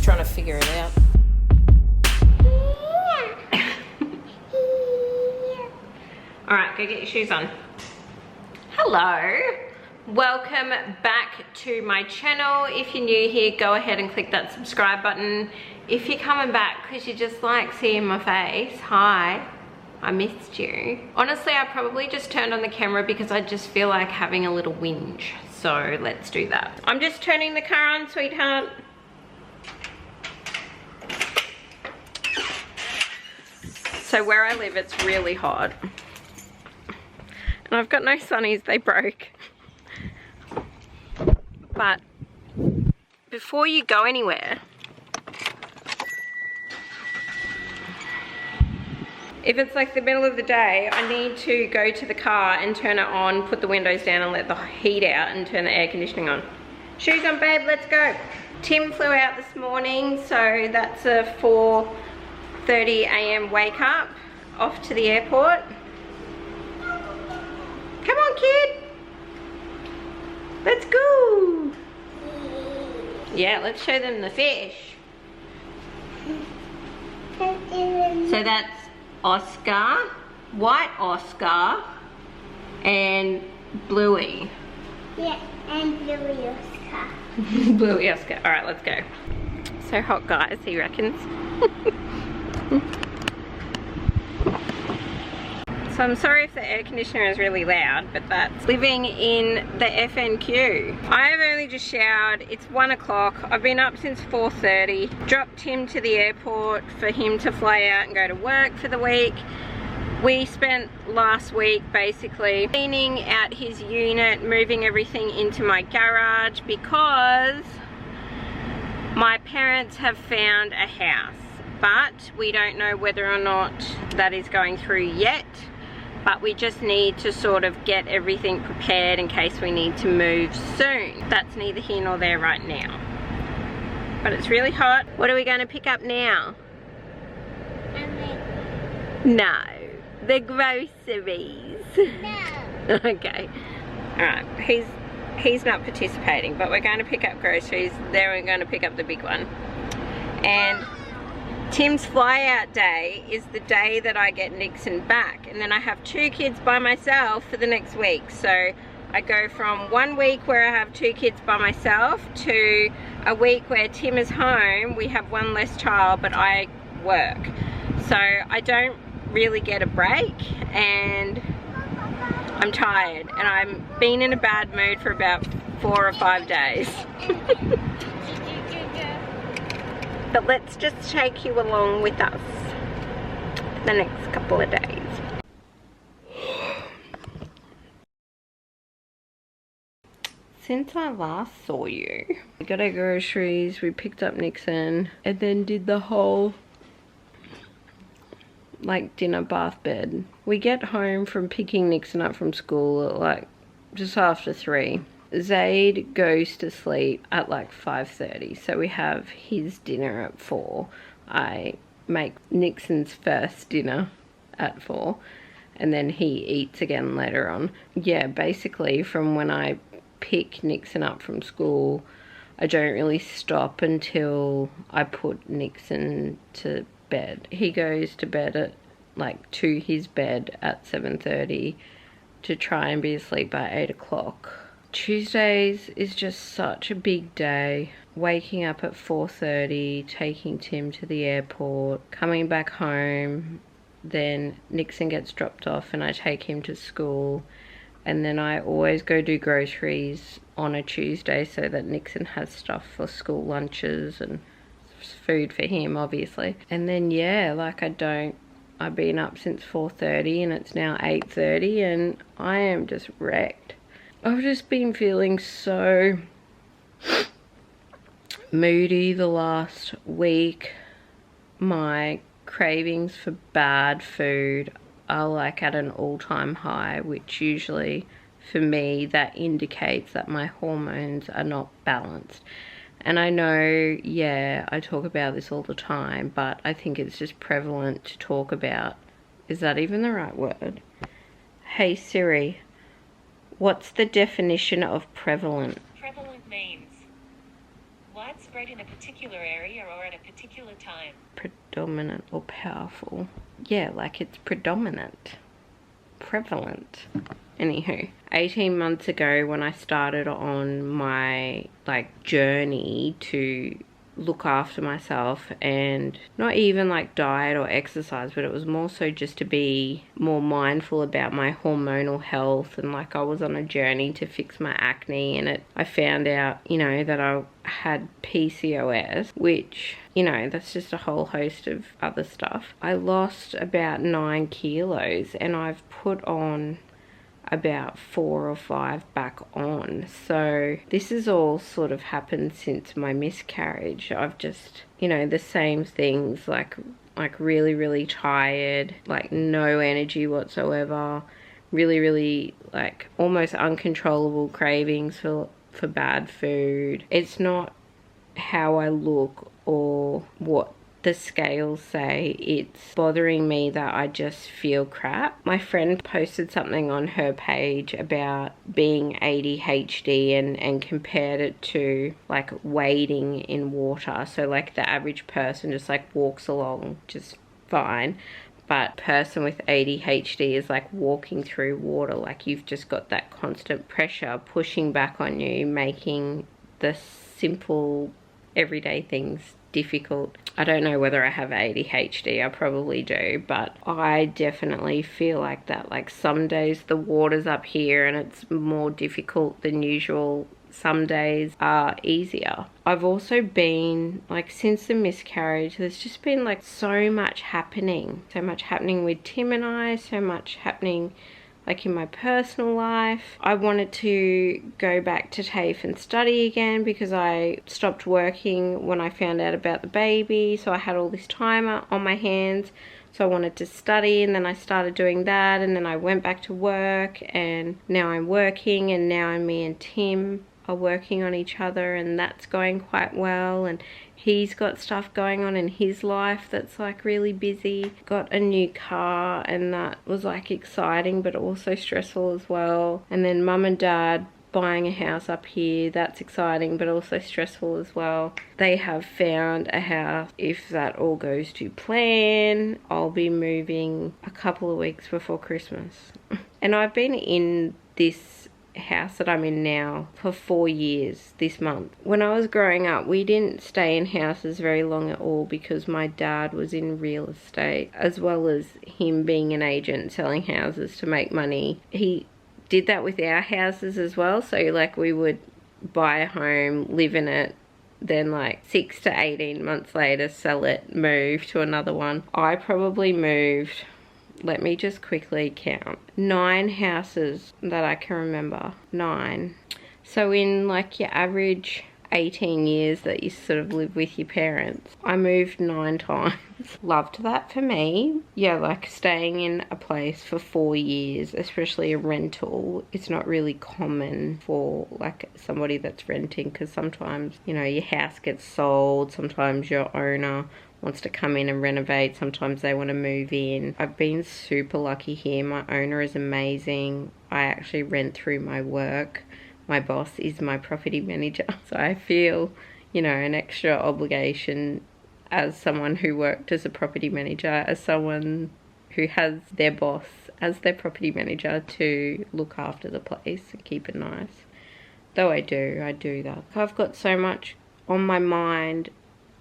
trying to figure it out. Alright, go get your shoes on. Hello. Welcome back to my channel. If you're new here, go ahead and click that subscribe button. If you're coming back because you just like seeing my face, hi. I missed you. Honestly, I probably just turned on the camera because I just feel like having a little whinge. So let's do that. I'm just turning the car on, sweetheart. So where I live, it's really hot. And I've got no sunnies, they broke. But before you go anywhere, if it's like the middle of the day, I need to go to the car and turn it on, put the windows down and let the heat out and turn the air conditioning on. Shoes on, babe, let's go. Tim flew out this morning, so that's a 4:30 a.m. wake up, off to the airport. Come on, kid. Let's go. Yeah, let's show them the fish. So that's Oscar, white Oscar, and Bluey. Yeah, and Bluey Oscar. Bluey Oscar. All right, let's go. So hot, guys, he reckons. So I'm sorry if the air conditioner is really loud, but that's living in the FNQ. I have only just showered. It's 1 o'clock. I've been up since 4:30. Dropped him to the airport for him to fly out and go to work for the week. We spent last week basically cleaning out his unit, moving everything into my garage because my parents have found a house, but we don't know whether or not that is going through yet. But we just need to sort of get everything prepared in case we need to move soon. That's neither here nor there right now. But it's really hot. What are we going to pick up now? No, the groceries. No. Okay. Alright, he's not participating, but we're going to pick up groceries. Then we're going to pick up the big one. And Tim's fly out day is the day that I get Nixon back, and then I have 2 kids by myself for the next week. So I go from 1 week where I have 2 kids by myself to a week where Tim is home. We have 1 less child, but I work, so I don't really get a break, and I'm tired, and I've been in a bad mood for about 4 or 5 days. But let's just take you along with us for the next couple of days. Since I last saw you, we got our groceries, we picked up Nixon, and then did the whole like dinner, bath, bed. We get home from picking Nixon up from school at like just after 3. Zaid goes to sleep at like 5:30, so we have his dinner at 4. I make Nixon's first dinner at 4, and then he eats again later on. Yeah, basically from when I pick Nixon up from school, I don't really stop until I put Nixon to bed. He goes to bed at like to his bed at 7:30 to try and be asleep by 8 o'clock. Tuesdays is just such a big day. Waking up at 4:30, taking Tim to the airport, coming back home, then Nixon gets dropped off and I take him to school, and then I always go do groceries on a Tuesday so that Nixon has stuff for school lunches and food for him, obviously. And then yeah, like I've been up since 4:30 and it's now 8:30 and I am just wrecked. I've just been feeling so moody the last week. My cravings for bad food are like at an all-time high, which usually for me that indicates that my hormones are not balanced. And I know, yeah, I talk about this all the time, but I think it's just prevalent to talk about. Is that even the right word? Hey Siri, what's the definition of prevalent? Prevalent means Widespread in a particular area or at a particular time. Predominant or powerful. Yeah, like it's predominant. Prevalent. Anywho, 18 months ago when I started on my like journey to look after myself and not even like diet or exercise, but it was more so just to be more mindful about my hormonal health, and like I was on a journey to fix my acne, and I found out, you know, that I had PCOS, which, you know, that's just a whole host of other stuff. I lost about 9 kilos and I've put on about 4 or 5 back on. So this has all sort of happened since my miscarriage. I've just, you know, the same things, like really tired, like no energy whatsoever, really like almost uncontrollable cravings for bad food. It's not how I look or what the scales say, it's bothering me that I just feel crap. My friend posted something on her page about being ADHD and compared it to like wading in water. So like the average person just like walks along just fine, but person with ADHD is like walking through water. Like you've just got that constant pressure pushing back on you, making the simple everyday things difficult. I don't know whether I have ADHD, I probably do, but I definitely feel like that. Like some days the water's up here and it's more difficult than usual. Some days are easier. I've also been, like, since the miscarriage, there's just been like so much happening. So much happening with Tim and I, so much happening like in my personal life. I wanted to go back to TAFE and study again because I stopped working when I found out about the baby. So I had all this time on my hands. So I wanted to study, and then I started doing that, and then I went back to work, and now I'm working, and now me and Tim are working on each other, and that's going quite well. And he's got stuff going on in his life that's like really busy. Got a new car, and that was like exciting but also stressful as well. And then mum and dad buying a house up here, that's exciting but also stressful as well. They have found a house. If that all goes to plan, I'll be moving a couple of weeks before Christmas. And I've been in this house that I'm in now for 4 years this month. When I was growing up, we didn't stay in houses very long at all because my dad was in real estate, as well as him being an agent selling houses to make money. He did that with our houses as well. So like we would buy a home, live in it, then like 6 to 18 months later sell it, move to another one. I probably moved, let me just quickly count, 9 houses that I can remember. 9. So in like your average 18 years that you sort of live with your parents, I moved 9 times. Loved that for me. Yeah, like staying in a place for 4 years, especially a rental, it's not really common for like somebody that's renting, because sometimes, you know, your house gets sold, sometimes your owner wants to come in and renovate, sometimes they want to move in. I've been super lucky here. My owner is amazing. I actually rent through my work. My boss is my property manager, so I feel, you know, an extra obligation as someone who worked as a property manager, as someone who has their boss as their property manager, to look after the place and keep it nice. Though I do that. I've got so much on my mind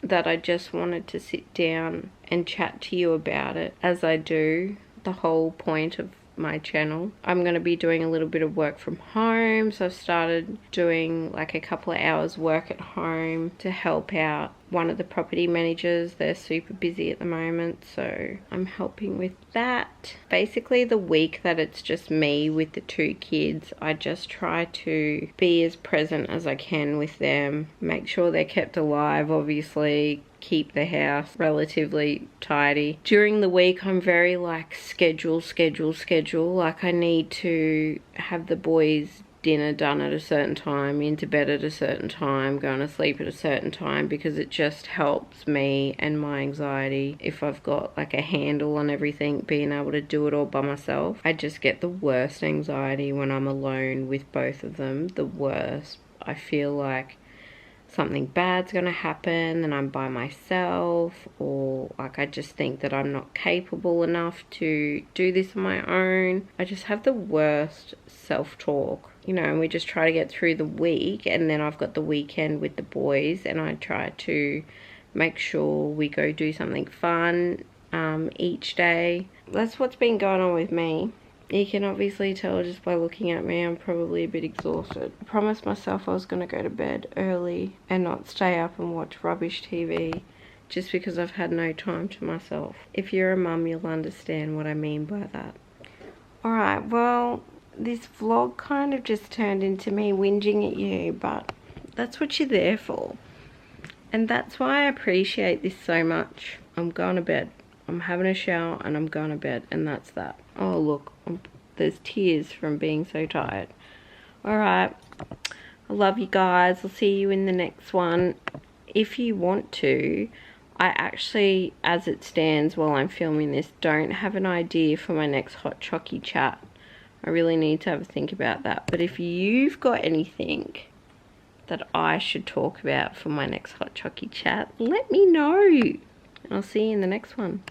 that I just wanted to sit down and chat to you about it, as I do the whole point of my channel. I'm going to be doing a little bit of work from home, so I've started doing like a couple of hours work at home to help out one of the property managers. They're super busy at the moment, so I'm helping with that. Basically the week that it's just me with the 2 kids, I just try to be as present as I can with them, make sure they're kept alive, obviously, keep the house relatively tidy. During the week I'm very like schedule. Like I need to have the boys' dinner done at a certain time, into bed at a certain time, going to sleep at a certain time, because it just helps me and my anxiety. If I've got like a handle on everything, being able to do it all by myself, I just get the worst anxiety when I'm alone with both of them. The worst. I feel like something bad's gonna happen, then I'm by myself, or like I just think that I'm not capable enough to do this on my own. I just have the worst self-talk, you know, and we just try to get through the week, and then I've got the weekend with the boys, and I try to make sure we go do something fun each day. That's what's been going on with me. You can obviously tell just by looking at me, I'm probably a bit exhausted. I promised myself I was going to go to bed early and not stay up and watch rubbish TV just because I've had no time to myself. If you're a mum, you'll understand what I mean by that. Alright, well, this vlog kind of just turned into me whinging at you, but that's what you're there for. And that's why I appreciate this so much. I'm going to bed. I'm having a shower and I'm going to bed, and that's that. Oh look, there's tears from being so tired. Alright, I love you guys. I'll see you in the next one. If you want to, I actually, as it stands while I'm filming this, don't have an idea for my next hot chocky chat. I really need to have a think about that. But if you've got anything that I should talk about for my next hot chocky chat, let me know. I'll see you in the next one.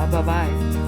Bye-bye.